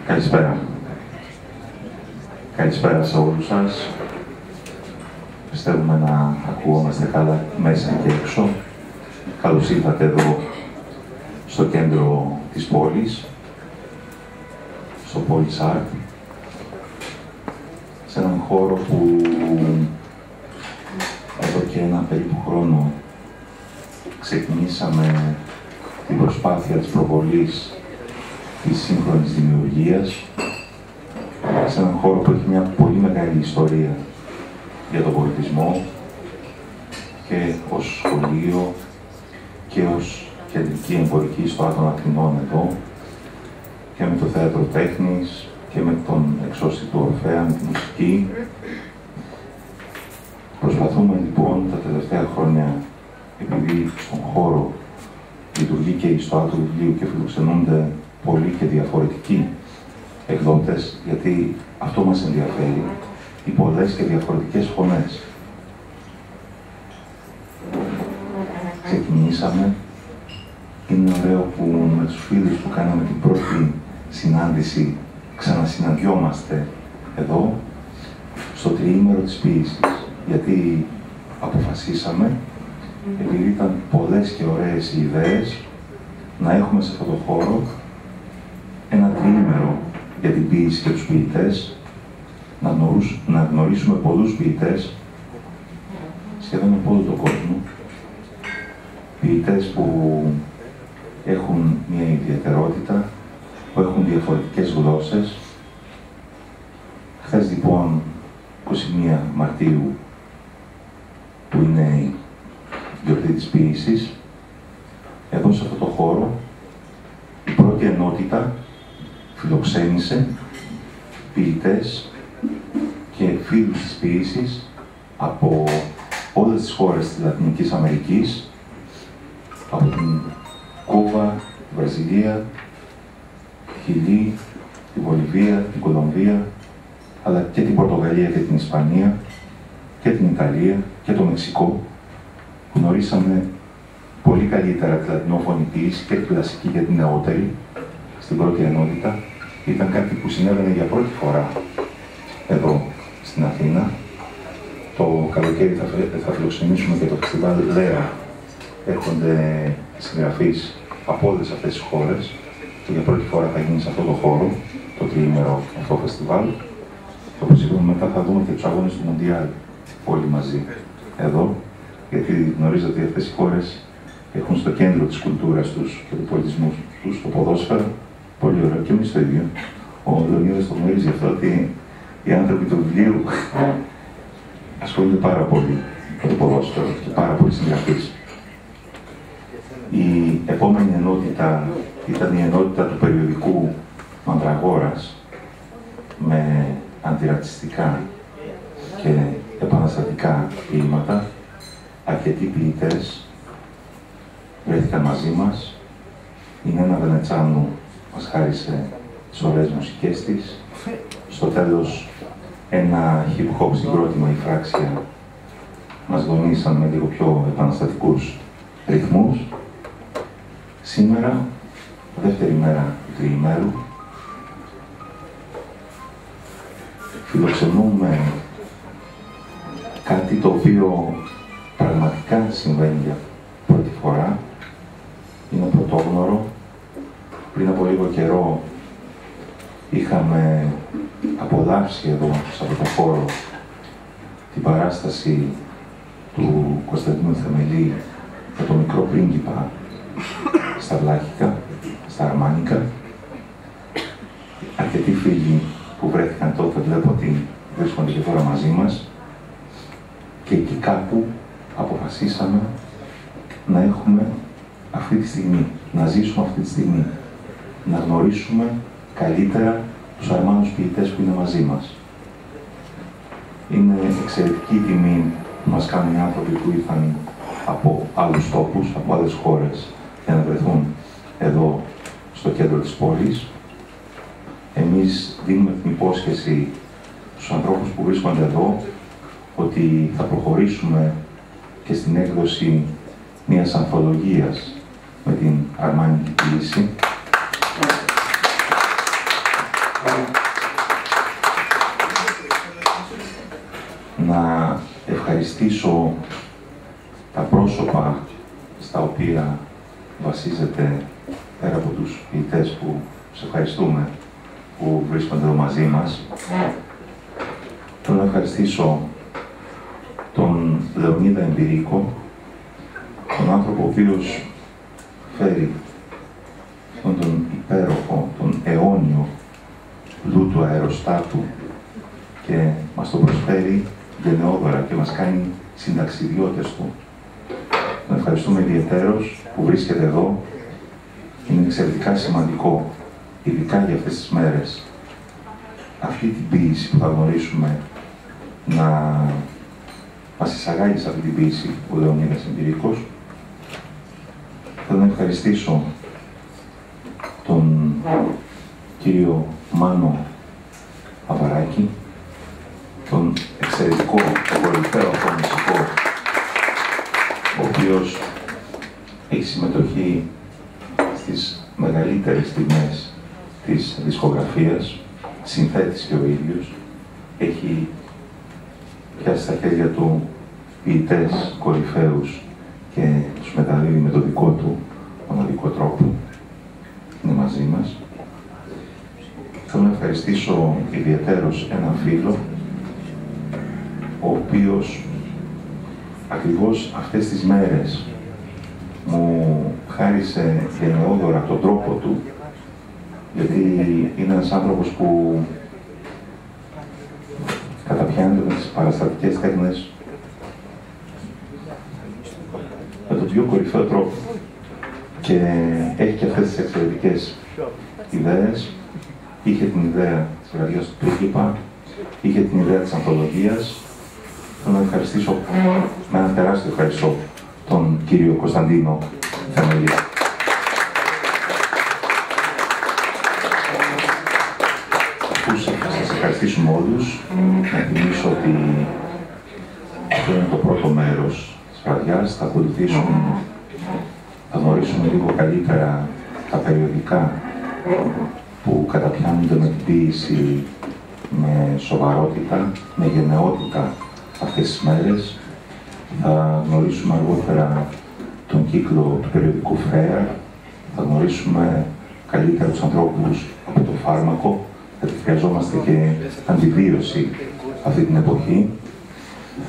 Καλησπέρα. Καλησπέρα σε όλους σας. Πιστεύουμε να ακουγόμαστε καλά μέσα και έξω. Καλώς ήρθατε εδώ στο κέντρο της πόλης, στο Police Art, σε έναν χώρο που εδώ και ένα περίπου χρόνο ξεκινήσαμε την προσπάθεια της προβολής της σύγχρονης δημιουργίας, σε έναν χώρο που έχει μια πολύ μεγάλη ιστορία για τον πολιτισμό και ως σχολείο και ως κεντρική εμπορική στο Άτων Αθηνών εδώ και με το θέατρο τέχνης και με τον εξώστητο Ορφέα, με τη μουσική. Προσπαθούμε λοιπόν τα τελευταία χρόνια, επειδή στον χώρο λειτουργεί και η ιστοά του βιβλίου και φιλοξενούνται πολλοί και διαφορετικοί εκδότες, γιατί αυτό μας ενδιαφέρει, οι πολλές και διαφορετικές φωνές. Ξεκινήσαμε, είναι ωραίο που με τους φίλους που κάναμε την πρώτη συνάντηση ξανασυναντιόμαστε εδώ, στο τριήμερο της ποίησης, γιατί αποφασίσαμε, επειδή ήταν πολλές και ωραίες οι ιδέες, να έχουμε σε αυτό το χώρο ένα τριήμερο για την ποίηση και τους ποιητές, να γνωρίσουμε πολλούς ποιητές, σχεδόν από όλο τον κόσμο, ποιητές που έχουν μια ιδιαιτερότητα, που έχουν διαφορετικές γλώσσες. Χθες λοιπόν, 21 Μαρτίου, που είναι η γιορτή της ποίησης, εδώ σε αυτό το χώρο, η πρώτη ενότητα φιλοξένησε ποιητές και φίλους της ποίησης από όλες τις χώρες της Λατινικής Αμερικής, από την Κούβα, τη Βραζιλία, τη Χιλή, τη Βολιβία, την Κολομβία, αλλά και την Πορτογαλία και την Ισπανία και την Ιταλία και το Μεξικό. Γνωρίσαμε πολύ καλύτερα τη λατινόφωνη ποίηση και τη κλασική για την νεότερη στην πρώτη ενότητα. Ήταν κάτι που συνέβαινε για πρώτη φορά εδώ στην Αθήνα. Το καλοκαίρι θα φιλοξενήσουμε και το φεστιβάλ Λέα. Έρχονται συγγραφείς από όλες αυτές τις χώρες και για πρώτη φορά θα γίνει σε αυτό το χώρο, το τριήμερο αυτό φεστιβάλ. Και όπως είπαμε, μετά θα δούμε και τους αγώνες του Μοντιάλ όλοι μαζί εδώ, γιατί γνωρίζετε ότι αυτές οι χώρες έχουν στο κέντρο της κουλτούρας τους και του πολιτισμού τους το ποδόσφαιρο. Πολύ ωραίο, και εμείς το ίδιο. Ο Λεωνίδας το γνωρίζει αυτό, ότι οι άνθρωποι του βιβλίου ασχολούνται πάρα πολύ με το ποδόσφαιρο και πάρα πολύ συγγραφείς. Η επόμενη ενότητα ήταν η ενότητα του περιοδικού Μανδραγόρας, με αντιρατσιστικά και επαναστατικά ποίηματα. Αρκετοί ποιητές βρέθηκαν μαζί μας. Η Νένα Βενετσάνου μας χάρισε τις ωραίες μουσικές της. Στο τέλος, ένα hip-hop συγκρότημα, η Φράξια, μας δονήσαν με λίγο πιο επαναστατικούς ρυθμούς. Σήμερα, δεύτερη μέρα του τριημέρου, φιλοξενούμε κάτι το οποίο πραγματικά συμβαίνει για πρώτη φορά. Είναι πρωτόγνωρο. Πριν από λίγο καιρό είχαμε απολαύσει εδώ, σε αυτό το χώρο, την παράσταση του Κωνσταντίνου Θεμελή για το Μικρό Πρίγκιπα στα Βλάχικα, στα Αρμάνικα. Αρκετοί φίλοι που βρέθηκαν τότε, βλέπω ότι βρίσκονται και τώρα μαζί μας, και εκεί κάπου αποφασίσαμε να έχουμε αυτή τη στιγμή, να ζήσουμε αυτή τη στιγμή, να γνωρίσουμε καλύτερα τους Αρμάνους ποιητές που είναι μαζί μας. Είναι εξαιρετική τιμή που μας κάνουν οι άνθρωποι που ήρθαν από άλλους τόπους, από άλλες χώρες, για να βρεθούν εδώ στο κέντρο της πόλης. Εμείς δίνουμε την υπόσχεση στους ανθρώπους που βρίσκονται εδώ ότι θα προχωρήσουμε και στην έκδοση μιας ανθολογίας με την αρμάνικη ποίηση. να ευχαριστήσω τα πρόσωπα στα οποία βασίζεται, πέρα από τους ποιητές που σε ευχαριστούμε, που βρίσκονται εδώ μαζί μας. Θέλω να ευχαριστήσω τον Λεωνίδα Εμπειρίκο, τον άνθρωπο ο οποίος φέρει αυτόν τον υπέροχο, τον αιώνιο πλούτο αεροστάτου και μας το προσφέρει γενναιόδωρα και μας κάνει συνταξιδιώτες του. Τον ευχαριστούμε ιδιαιτέρως που βρίσκεται εδώ. Είναι εξαιρετικά σημαντικό, ειδικά για αυτές τις μέρες, αυτή την ποίηση που θα γνωρίσουμε να μας εισαγάγει σε αυτή την ποίηση ο Λεωνίδας Εμπειρίκος. Θέλω να ευχαριστήσω τον κύριο Μάνο Αβαράκη, τον εξαιρετικό, τον κορυφαίο αυτό μουσικό, ο οποίος έχει συμμετοχή στις μεγαλύτερες τιμές της δισκογραφίας, συνθέτης και ο ίδιος, έχει πιάσει στα χέρια του ποιητές κορυφαίους και τους μεταδίδει με το δικό του μοναδικό τρόπο. Είναι μαζί μας. Θέλω να ευχαριστήσω ιδιαιτέρως έναν φίλο, ο οποίος ακριβώς αυτές τις μέρες μου χάρισε γενναιόδωρα τον τρόπο του, γιατί είναι ένας άνθρωπος που καταπιάνεται με τις παραστατικές τέχνες με τον πιο κορυφαίο τρόπο και έχει και αυτές τις εξαιρετικές ιδέες. Είχε την ιδέα της βραδιάς του Πρίγκιπα, είχε την ιδέα της ανθολογίας. Θέλω να ευχαριστήσω με ένα τεράστιο ευχαριστώ τον κύριο Κωνσταντίνο Θεμελή. Σας ευχαριστήσουμε όλους. Να θυμίσω ότι αυτό είναι το πρώτο μέρος της βραδιάς. Θα γνωρίσουμε λίγο καλύτερα τα περιοδικά που καταπιάνονται με την ποίηση, με σοβαρότητα, με γενναιότητα αυτές τις μέρες. Θα γνωρίσουμε αργότερα τον κύκλο του περιοδικού Φρέα. Θα γνωρίσουμε καλύτερα τους ανθρώπους από το φάρμακο, γιατί χρειαζόμαστε και αντιβίωση αυτή την εποχή.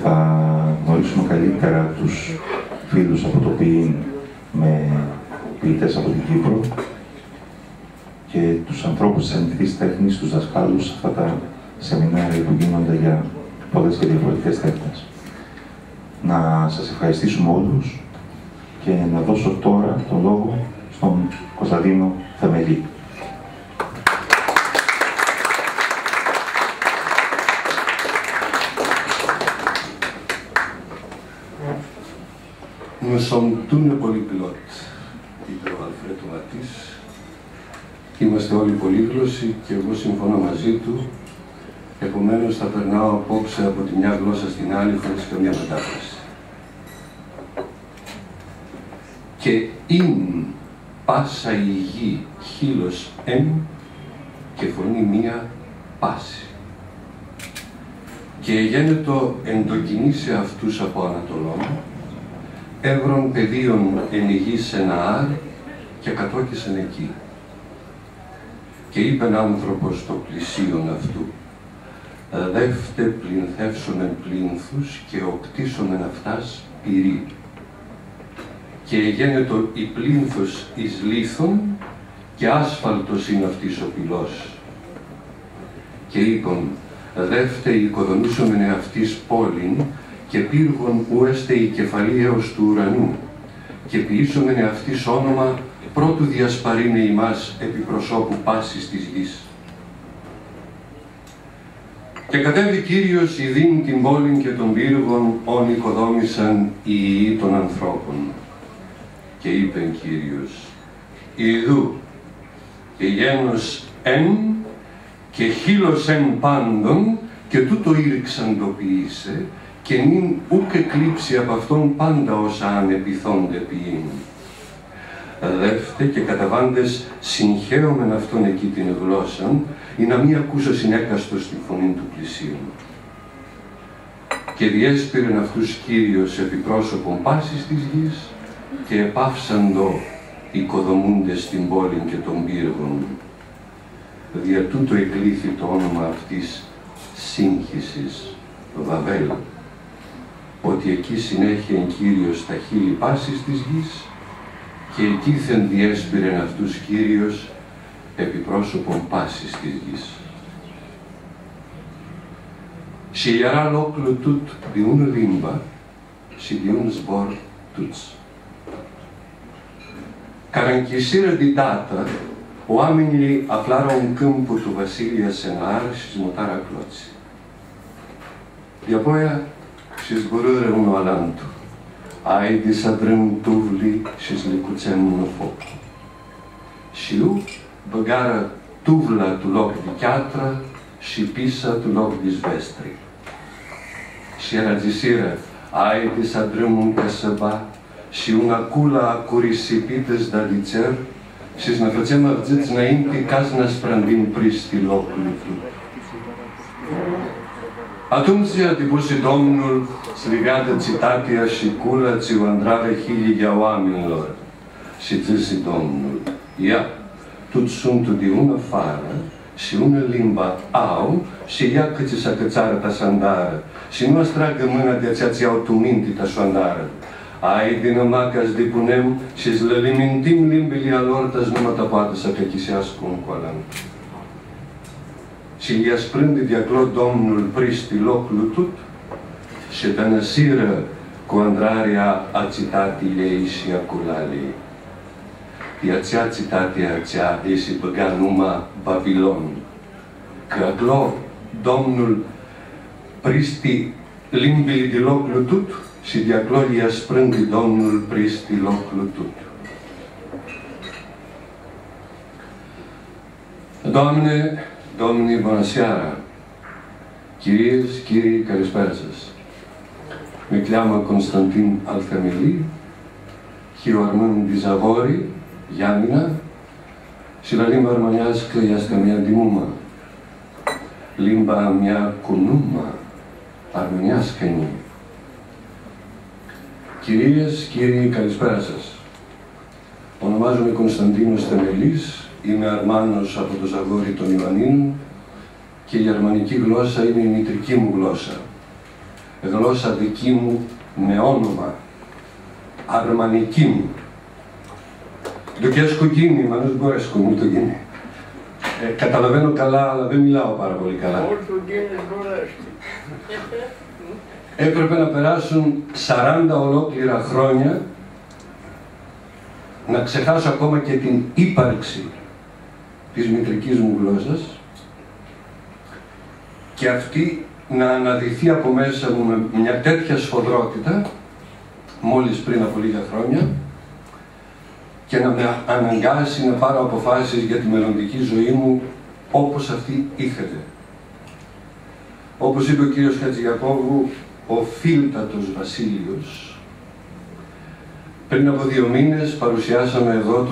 Θα γνωρίσουμε καλύτερα τους φίλους από το ποιήν με ποιητές από την Κύπρο και τους ανθρώπους της ενδυτικής τέχνης, τους δασκάλους σε αυτά τα σεμινάρια που γίνονται για πολλές και διαφορετικές τέχνες. Να σας ευχαριστήσουμε όλους και να δώσω τώρα τον λόγο στον Κωνσταντίνο Θεμελή. Nous sommes tous les polyglottes, είπε ο Αλφρέτο Ματής. Είμαστε όλοι πολύγλωσσοι και εγώ συμφωνώ μαζί του. Επομένως θα περνάω απόψε από τη μια γλώσσα στην άλλη χωρίς καμία μετάφραση. Και ειν πάσα η γη χείλος εν και φωνή μία πάση. Και γένετο εντοκινήσει αυτούς από Ανατολών, εύρων πεδίων εν γης ένα άρ και κατόκισαν εκεί. Και είπεν άνθρωπος το πλησίον αυτού, δεύτε πλυνθεύσομεν πλήνθους και οκτήσομεν αυτάς πυρί. Και γένετο η πλήνθος εις λίθον και άσφαλτος είναι αυτής ο πυλός. Και είπον, δεύτε οικοδομήσομεν αυτής πόλην και πύργων που έστε η κεφαλή έως του ουρανού και ποιήσομεν αυτής όνομα πρώτου διασπαρίνε ημάς επί προσώπου πάσης της γης. Και κατέβη Κύριος ιδίν την πόλην και των πύργων όν οικοδόμησαν οι ιοί των ανθρώπων. Και είπεν Κύριος, ιδού και γένος εν και χείλος εν πάντων και τούτο ήρξαν το ποιήσε και νυν ούκ εκλείψει από αυτόν πάντα όσα ανεπιθώνται ποιήν. δεύτε και καταβάντες συγχαίωμεν αυτόν εκεί την γλώσσαν, ή να μη ακούσω συνέκαστο στη φωνή του πλησίον. Και διέσπηρεν αυτούς Κύριος επί πρόσωπον πάσης της γης, και επάυσαντο οικοδομούντες την πόλη και των πύργων. Δια τούτο εκλήθη το όνομα αυτής σύγχυσης, Βαβέλ, ότι εκεί συνέχεια Κύριος τα χείλη πάσης της γης, και εκείθεν διέσπηρεν αυτούς Κύριος επί πρόσωπον πάσης της γης. Σιλιαρά λόκλου τούτ διούν λίμπα, σιλιούν σμπορ τούτς. Καρανκισίρă didată, oamenii aflară în câmpul του Βασίλεια Σενάρ și smutarea cloții. De apoi și zburâre unul al altul. Ai de să drâm tuvli și zlicuțem în foc. Și eu băgară tuvla tu loc de chiatră și pisa tu loc de zvestri. Și era zisiră, ai de să drâm în căsăba și una cula curisipităs da de cer și să ne facem avziți înainte ca să ne sprandim pristi locului flut. Atunci a depus Domnul strigată citatia și cula ți o andrave hilia oamenilor. Și zise Domnul, ia, tu sunt de una afară și una limba au și ia că ți s-a cățară ta sandară și nu astragă mâna de aceea-ți iau tu minte ta sandară. Ai din amacas de punem și să le limintim limbile alor, ta-ți nu mă ta poate să căchisească un coalan. Și i-a sprânde de acolo Domnul pristi locul tut și tănăsiră cu andrarea a citatiilei și a culalei. De aceea citatia aceea ei se băga numai Babilon. Că acolo Domnul pristi limbile de locul tut și de acolo i-a sprânde Domnul pristi locul tut. Doamne, Domnii, bună seara! Κυρίες, κύριοι, καλησπέρα σας. Με κλάμα Κωνσταντίν Αλθεμιλή, χειοαρμών τη Ζαγόρη, Γιάννηνα, συλλαλήμα αρμανιάς κλαιάς καμία ντυμούμα, λίμπα μια κουνούμα, αρμανιάς καινή. Κυρίες, κύριοι, καλησπέρα σας. Ονομάζομαι Κωνσταντίνος Θεμελής, είμαι Αρμάνος από το Ζαγόρι των Ιωαννίνων και η αρμανική γλώσσα είναι η μητρική μου γλώσσα. Γλώσσα δική μου με όνομα, αρμανική μου. Το κέσκο γίνει, μανούς μπορέσκο μου το γίνει. Καταλαβαίνω καλά, αλλά δεν μιλάω πάρα πολύ καλά. Έπρεπε να περάσουν 40 ολόκληρα χρόνια να ξεχάσω ακόμα και την ύπαρξη της μητρικής μου γλώσσας και αυτή να αναδυθεί από μέσα μου με μια τέτοια σφοδρότητα μόλις πριν από λίγα χρόνια και να με αναγκάσει να πάρω αποφάσεις για τη μελλοντική ζωή μου όπως αυτή ήθελε. Όπως είπε ο κύριος Χατζηγιακόβου, ο φίλτατος Βασίλειος. Πριν από 2 μήνες παρουσιάσαμε εδώ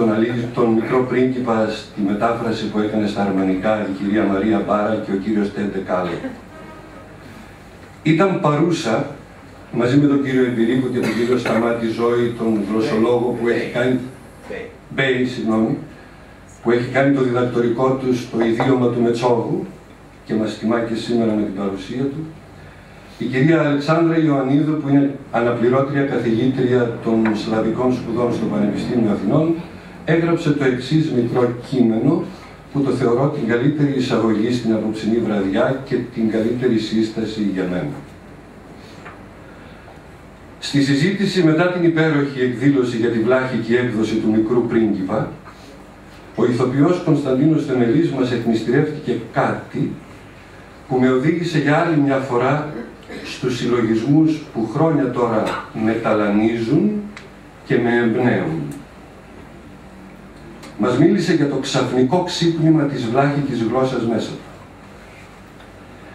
τον μικρό πρίγκιπα στη μετάφραση που έκανε στα αρμανικά η κυρία Μαρία Μπάρα και ο κύριος Τέντε Κάλε. Ήταν παρούσα μαζί με τον κύριο Εμπειρίκου και τον κύριο Σταμάτη Ζώη, τον γλωσσολόγο που έχει κάνει, που έχει κάνει το διδακτορικό του στο ιδίωμα του Μετσόβου και μας τιμά και σήμερα με την παρουσία του. Η κυρία Αλεξάνδρα Ιωαννίδου, που είναι αναπληρώτρια καθηγήτρια των Σλαβικών Σπουδών στο Πανεπιστήμιο Αθηνών, έγραψε το εξής μικρό κείμενο που το θεωρώ την καλύτερη εισαγωγή στην απόψινή βραδιά και την καλύτερη σύσταση για μένα. Στη συζήτηση μετά την υπέροχη εκδήλωση για τη βλάχικη έκδοση του Μικρού Πρίγκιπα, ο ηθοποιός Κωνσταντίνος Θεμελής μας εκμυστηρεύτηκε κάτι που με οδήγησε για άλλη μια φορά στους συλλογισμούς που χρόνια τώρα με ταλανίζουν και με εμπνέουν. Μας μίλησε για το ξαφνικό ξύπνημα της βλάχικης γλώσσας μέσα του.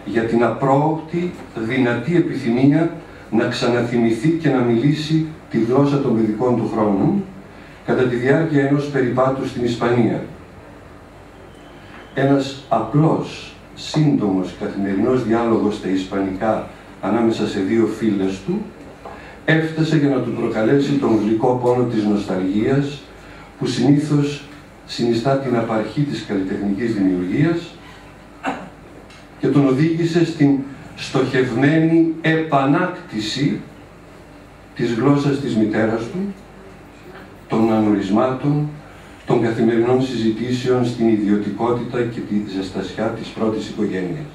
Για την απρόοπτη, δυνατή επιθυμία να ξαναθυμηθεί και να μιλήσει τη γλώσσα των παιδικών του χρόνων κατά τη διάρκεια ενός περιπάτου στην Ισπανία. Ένας απλός, σύντομος καθημερινός διάλογος στα ισπανικά ανάμεσα σε δύο φίλες του έφτασε για να του προκαλέσει τον γλυκό πόνο της νοσταλγίας που συνήθως συνιστά την απαρχή της καλλιτεχνικής δημιουργίας και τον οδήγησε στην στοχευμένη επανάκτηση της γλώσσας της μητέρας του, των ανορισμάτων, των καθημερινών συζητήσεων στην ιδιωτικότητα και τη ζεστασιά της πρώτης οικογένειας.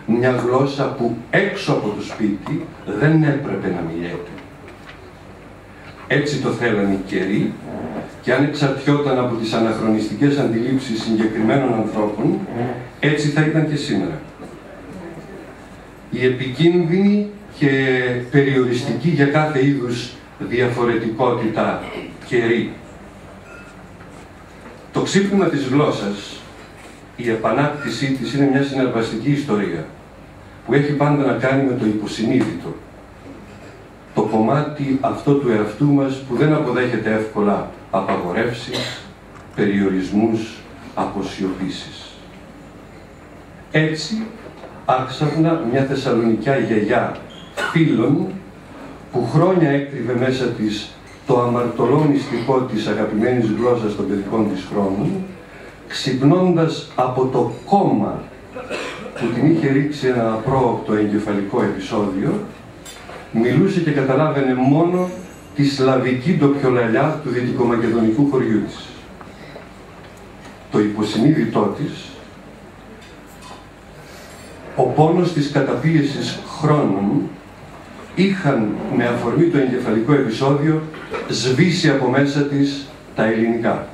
Μια γλώσσα που έξω από το σπίτι δεν έπρεπε να μιλιέται. Έτσι το θέλαν οι καιροί και αν εξαρτιόταν από τις αναχρονιστικές αντιλήψεις συγκεκριμένων ανθρώπων, έτσι θα ήταν και σήμερα. Η επικίνδυνη και περιοριστική για κάθε είδους διαφορετικότητα καιρή. Το ξύπνημα της γλώσσας, η επανάκτησή της είναι μια συναρπαστική ιστορία που έχει πάντα να κάνει με το υποσυνείδητο. Το κομμάτι αυτό του εαυτού μας που δεν αποδέχεται εύκολα απαγορεύσεις, περιορισμούς, αποσιωπήσεις. Έτσι, άξαφνα μια Θεσσαλονικιά γιαγιά φίλων που χρόνια έκρυβε μέσα της το αμαρτωλό μυστικό της αγαπημένης γλώσσας των παιδικών της χρόνων, ξυπνώντας από το κόμμα που την είχε ρίξει ένα απρόοπτο εγκεφαλικό επεισόδιο, μιλούσε και καταλάβαινε μόνο τη σλαβική ντοπιολαλιά του δυτικομακεδονικού χωριού της. Το υποσυνείδητό της, ο πόνος της καταπίεσης χρόνων, είχαν με αφορμή το εγκεφαλικό επεισόδιο σβήσει από μέσα της τα ελληνικά.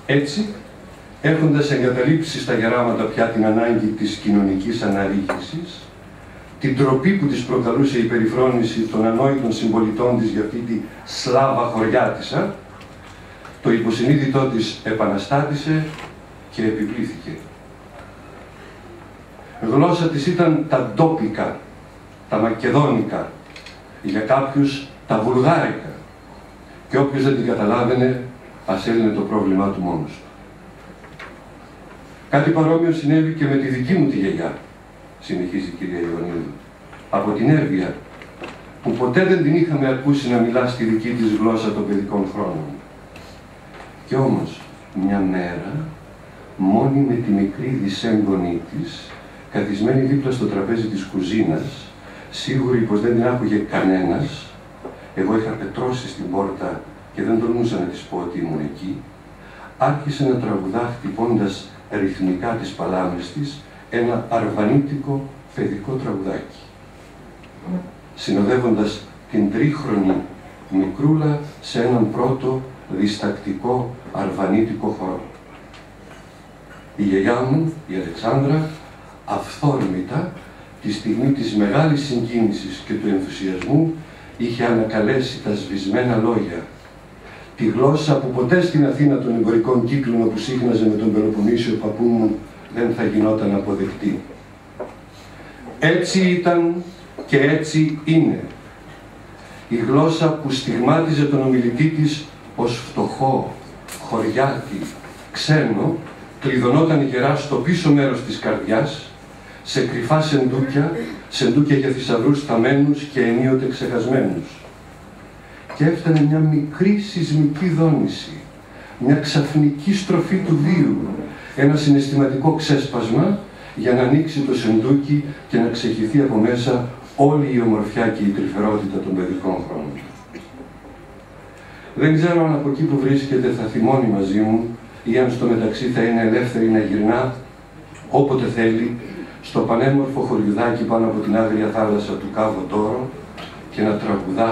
Έτσι, έχοντας εγκαταλείψει στα γεράματα πια την ανάγκη της κοινωνικής αναρρίχησης, την τροπή που της προκαλούσε η περιφρόνηση των ανόητων συμπολιτών της για αυτή τη σλάβα χωριάτισσα, το υποσυνείδητό της επαναστάτησε και επιπλήθηκε. Γλώσσα της ήταν τα ντόπικα, τα μακεδόνικα, για κάποιους τα βουλγάρικα, και όποιος δεν την καταλάβαινε, ας έλυνε το πρόβλημά του μόνος του. Κάτι παρόμοιο συνέβη και με τη δική μου τη γιαγιά, συνεχίζει η κυρία Ιωαννίδου, από την Έρβια, που ποτέ δεν την είχαμε ακούσει να μιλά στη δική της γλώσσα των παιδικών χρόνων. Κι όμως, μια μέρα, μόνη με τη μικρή δυσέγγονή της, καθισμένη δίπλα στο τραπέζι της κουζίνας, σίγουρη πως δεν την άκουγε κανένας, εγώ είχα πετρώσει στην πόρτα και δεν τολμούσα να της πω ότι ήμουν εκεί, άρχισε να τραγουδά χτυπώντας ρυθμικά τις παλάμες της ένα αρβανίτικο παιδικό τραγουδάκι, συνοδεύοντας την τρίχρονη μικρούλα σε έναν πρώτο διστακτικό αρβανίτικο χορό. Η γιαγιά μου, η Αλεξάνδρα, αυθόρμητα, τη στιγμή της μεγάλης συγκίνησης και του ενθουσιασμού, είχε ανακαλέσει τα σβησμένα λόγια, τη γλώσσα που ποτέ στην Αθήνα των εμπορικών κύκλων όπου σύχναζε με τον Πελοποννήσιο παππού μου δεν θα γινόταν αποδεκτή. Έτσι ήταν και έτσι είναι. Η γλώσσα που στιγμάτιζε τον ομιλητή της ως φτωχό, χωριάτη, ξένο, κλειδωνόταν γερά στο πίσω μέρος της καρδιάς, σε κρυφά σεντούκια για θησαυρούς θαμμένους και ενίοτε ξεχασμένους. Και έφτανε μια μικρή σεισμική δόνηση, μια ξαφνική στροφή του βίου, ένα συναισθηματικό ξέσπασμα για να ανοίξει το σεντούκι και να ξεχυθεί από μέσα όλη η ομορφιά και η τρυφερότητα των παιδικών χρόνων. Δεν ξέρω αν από εκεί που βρίσκεται θα θυμώνει μαζί μου ή αν στο μεταξύ θα είναι ελεύθερη να γυρνά όποτε θέλει στο πανέμορφο χωριουδάκι πάνω από την άγρια θάλασσα του Κάβο Ντόρο και να τραγουδά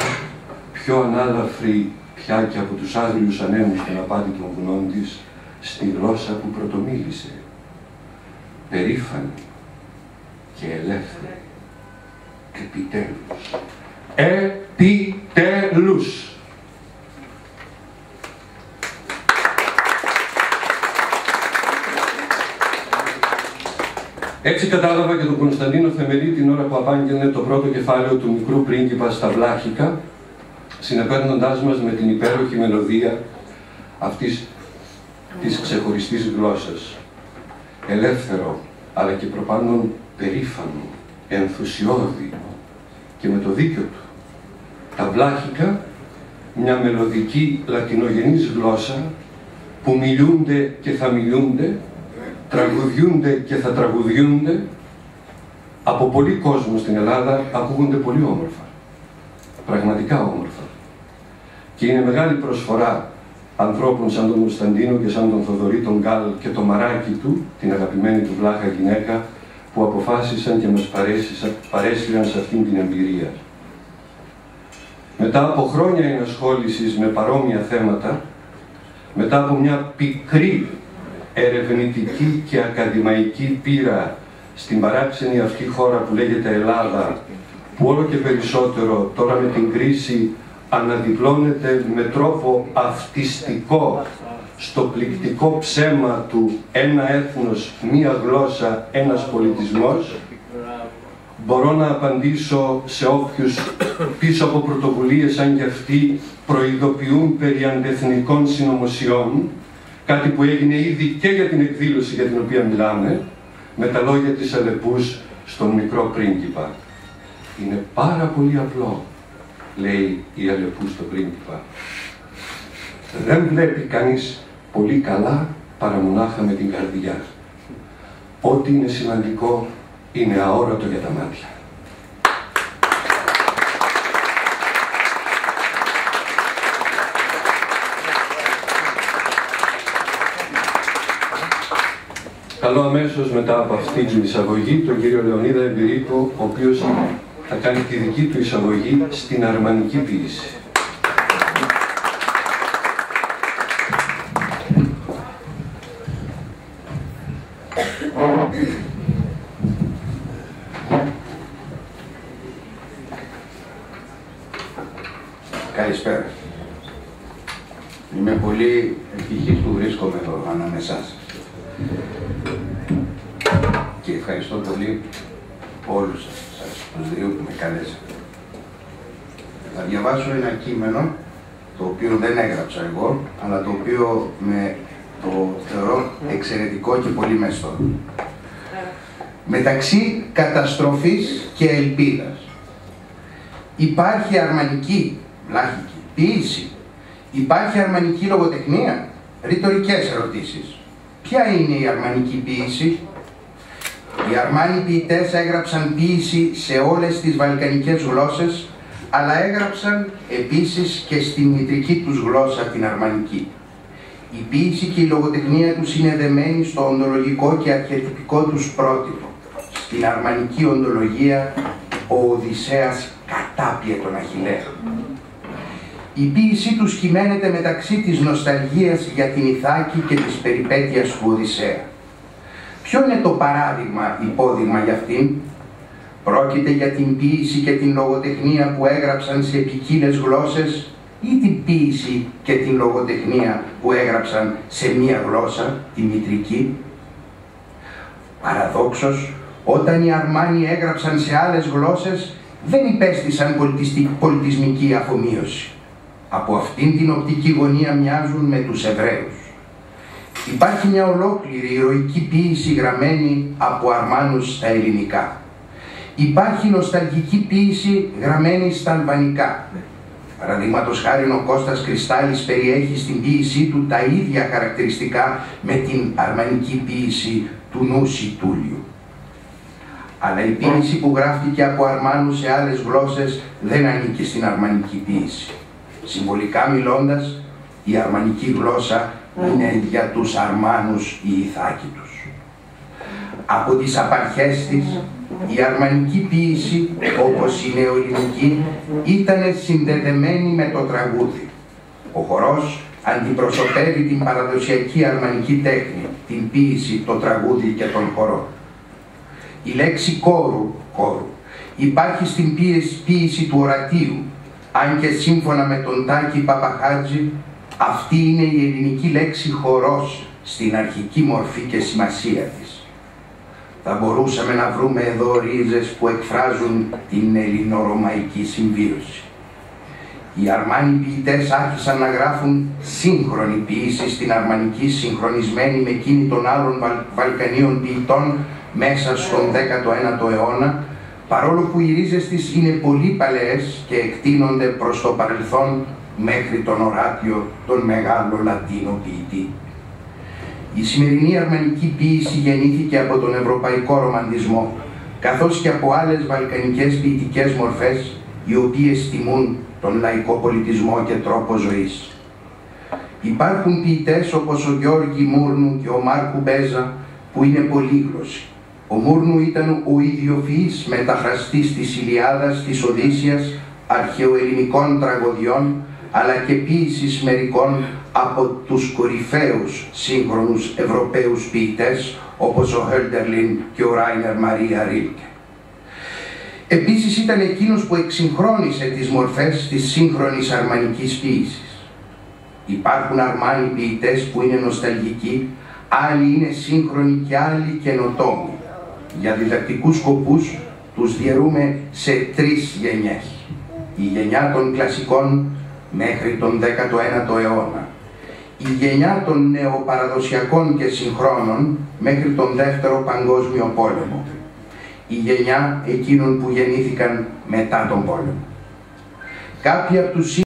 πιο ανάλαφρη πια και από τους άγριους ανέμους των απάτητων βουνών της στη γλώσσα που πρωτομίλησε, περήφανη και ελεύθερη. Επιτέλους. Επιτέλους. Έτσι κατάλαβα και τον Κωνσταντίνο Θεμερή την ώρα που απάγγελνε το πρώτο κεφάλαιο του Μικρού Πρίγκιπα στα Βλάχικα, συνεπέρνοντάς μας με την υπέροχη μελωδία αυτής της ξεχωριστής γλώσσας. Ελεύθερο, αλλά και προπάντων περήφανο, ενθουσιώδη και με το δίκιο του. Τα Βλάχικα, μια μελωδική λατινογενής γλώσσα που μιλούνται και θα μιλούνται, τραγουδιούνται και θα τραγουδιούνται, από πολλοί κόσμο στην Ελλάδα ακούγονται πολύ όμορφα. Πραγματικά όμορφα. Και είναι μεγάλη προσφορά ανθρώπων σαν τον Κωνσταντίνο και σαν τον Θοδωρή τον Γκάλ και το μαράκι του, την αγαπημένη του βλάχα γυναίκα, που αποφάσισαν και μας παρέσυραν σε αυτήν την εμπειρία. Μετά από χρόνια ενασχόλησης με παρόμοια θέματα, μετά από μια πικρή ερευνητική και ακαδημαϊκή πείρα στην παράξενη αυτή χώρα που λέγεται Ελλάδα, που όλο και περισσότερο τώρα με την κρίση αναδιπλώνεται με τρόπο αυτιστικό στο πληκτικό ψέμα του ένα έθνος, μία γλώσσα, ένας πολιτισμός, μπορώ να απαντήσω σε όποιους πίσω από πρωτοβουλίες σαν κι αυτή προειδοποιούν περί αντεθνικών συνωμοσιών, κάτι που έγινε ήδη και για την εκδήλωση για την οποία μιλάμε, με τα λόγια της Αλεπούς στον Μικρό Πρίγκιπα. Είναι πάρα πολύ απλό, λέει η Αλεπού στον Πρίγκιπα. Δεν βλέπει κανείς πολύ καλά παρά μονάχα με την καρδιά. Ό,τι είναι σημαντικό είναι αόρατο για τα μάτια. Καλώ αμέσως μετά από αυτή την εισαγωγή τον κύριο Λεωνίδα Εμπειρίκο, ο οποίος θα κάνει τη δική του εισαγωγή στην αρμανική ποίηση. Καλησπέρα. Είμαι πολύ ευτυχής που βρίσκομαι εδώ ανάμεσά σας. Και ευχαριστώ πολύ όλους σας, τους δύο που με καλέσατε. Θα διαβάσω ένα κείμενο, το οποίο δεν έγραψα εγώ, αλλά το οποίο το θεωρώ εξαιρετικό και πολύ μεστό. Μεταξύ καταστροφής και ελπίδας υπάρχει αρμανική, βλάχικη, ποίηση. Υπάρχει αρμανική λογοτεχνία. Ρητορικές ερωτήσεις. Ποια είναι η αρμανική ποίηση? Οι Αρμάνοι ποιητές έγραψαν ποίηση σε όλες τις βαλκανικές γλώσσες, αλλά έγραψαν επίσης και στη μητρική τους γλώσσα, την αρμανική. Η ποίηση και η λογοτεχνία τους είναι δεμένη στο οντολογικό και αρχετυπικό τους πρότυπο. Στην αρμανική οντολογία, ο Οδυσσέας κατάπιε τον Αχιλλέα. Η ποίησή τους κυμαίνεται μεταξύ της νοσταλγίας για την Ιθάκη και της περιπέτειας του Οδυσσέα. Ποιο είναι το παράδειγμα, υπόδειγμα για αυτήν? Πρόκειται για την ποίηση και την λογοτεχνία που έγραψαν σε ποικίλες γλώσσες ή την ποίηση και την λογοτεχνία που έγραψαν σε μία γλώσσα, τη μητρική? Παραδόξως, όταν οι Αρμάνοι έγραψαν σε άλλες γλώσσες, δεν υπέστησαν πολιτισμική αφομοίωση. Από αυτήν την οπτική γωνία μοιάζουν με τους Εβραίους. Υπάρχει μια ολόκληρη ηρωική ποίηση γραμμένη από Αρμάνους στα ελληνικά. Υπάρχει νοσταλγική ποίηση γραμμένη στα αλβανικά. Παραδείγματος χάριν ο Κώστας Κρυστάλλης περιέχει στην ποίησή του τα ίδια χαρακτηριστικά με την αρμανική ποίηση του Νούση Τούλιου. Αλλά η ποίηση που γράφτηκε από Αρμάνους σε άλλες γλώσσες δεν ανήκει στην αρμανική ποίηση. Συμβολικά μιλώντας, η αρμανική γλώσσα είναι για τους Αρμάνους η Ιθάκη τους. Από τις απαρχές της, η αρμανική ποίηση, όπως η νεοελληνική, ήταν συνδεδεμένη με το τραγούδι. Ο χορός αντιπροσωπεύει την παραδοσιακή αρμανική τέχνη, την ποίηση, το τραγούδι και τον χορό. Η λέξη κόρου υπάρχει στην ποίηση του ορατίου, αν και σύμφωνα με τον Τάκη Παπαχάτζη, αυτή είναι η ελληνική λέξη χορός στην αρχική μορφή και σημασία της. θα μπορούσαμε να βρούμε εδώ ρίζες που εκφράζουν την ελληνορωμαϊκή συμβίωση. Οι Αρμάνοι ποιητές άρχισαν να γράφουν σύγχρονη ποίηση στην αρμανική, συγχρονισμένη με εκείνη των άλλων Βαλκανίων ποιητών μέσα στον 19ο αιώνα, παρόλο που οι ρίζες της είναι πολύ παλαιές και εκτείνονται προς το παρελθόν μέχρι τον Οράτιο, τον μεγάλο Λατίνο ποιητή. Η σημερινή αρμανική ποίηση γεννήθηκε από τον ευρωπαϊκό ρομαντισμό, καθώς και από άλλες βαλκανικές ποιητικές μορφές, οι οποίες τιμούν τον λαϊκό πολιτισμό και τρόπο ζωής. Υπάρχουν ποιητές όπως ο Γιώργη Μούρνου και ο Μάρκου Μπέζα, που είναι πολύγλωσσοι. Ο Μούρνου ήταν ο ιδιοφυής μεταχραστής της Ηλιάδας, της Οδύσσιας, αρχαιοελληνικών τραγωδιών, αλλά και ποίησης μερικών από τους κορυφαίους σύγχρονους Ευρωπαίους ποιητές, όπως ο Χέλτερλιν και ο Ράινερ Μαρία Ρίλκε. Επίσης ήταν εκείνος που εξυγχρόνισε τις μορφές της σύγχρονης αρμανικής ποίησης. Υπάρχουν Αρμάνοι ποιητές που είναι νοσταλγικοί, άλλοι είναι σύγχρονοι και άλλοι καινοτόμοι. Για διδακτικούς σκοπούς τους διαιρούμε σε 3 γενιές. Η γενιά των κλασικών μέχρι τον 19ο αιώνα. Η γενιά των νεοπαραδοσιακών και συγχρόνων μέχρι τον Δεύτερο Παγκόσμιο Πόλεμο. Η γενιά εκείνων που γεννήθηκαν μετά τον πόλεμο. Κάποιοι από τους